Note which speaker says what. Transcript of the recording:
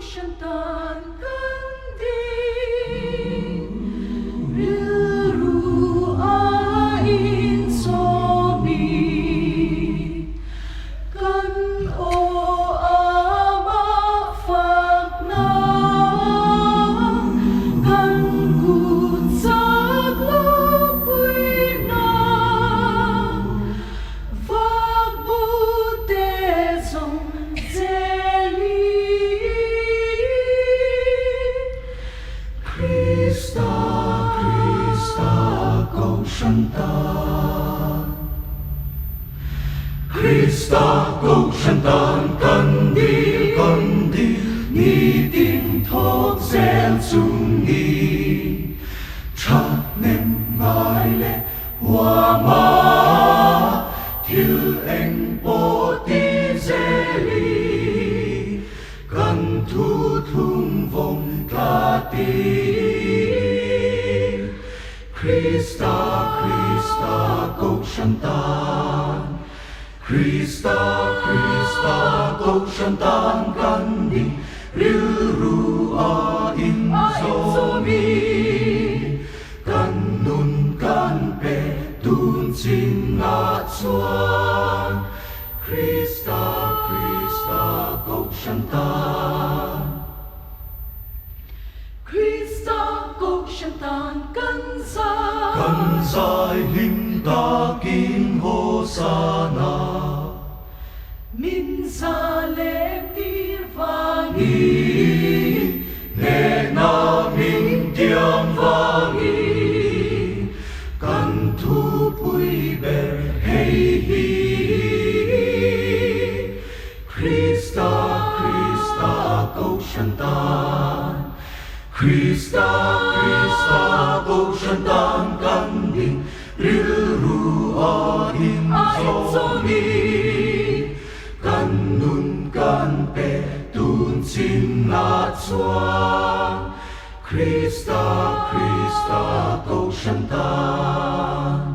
Speaker 1: 圣诞甘地，日如阿因所比，跟我阿妈发那，跟古早路归那，发不得从这里。Krista, cầu圣诞。Krista, cầu圣诞，跟你，你定托这中意，查念爱嘞，我妈，跳应波的这里，跟土通风他地。Krista, cầu圣诞。Krista, cầu圣诞，跟你，日如阿因所比，跟nun跟北dun进那川。Krista, cầu圣诞。Krista, cầu圣诞，跟在领大金和沙那，min sa le tir vangi, le na min tiang vangi, kan tu pui ber hei hi. Krista, cầu圣诞。Krista, cầu圣诞，跟你，日如阿因所比，跟nun跟北dun进那川。Krista, cầu圣诞。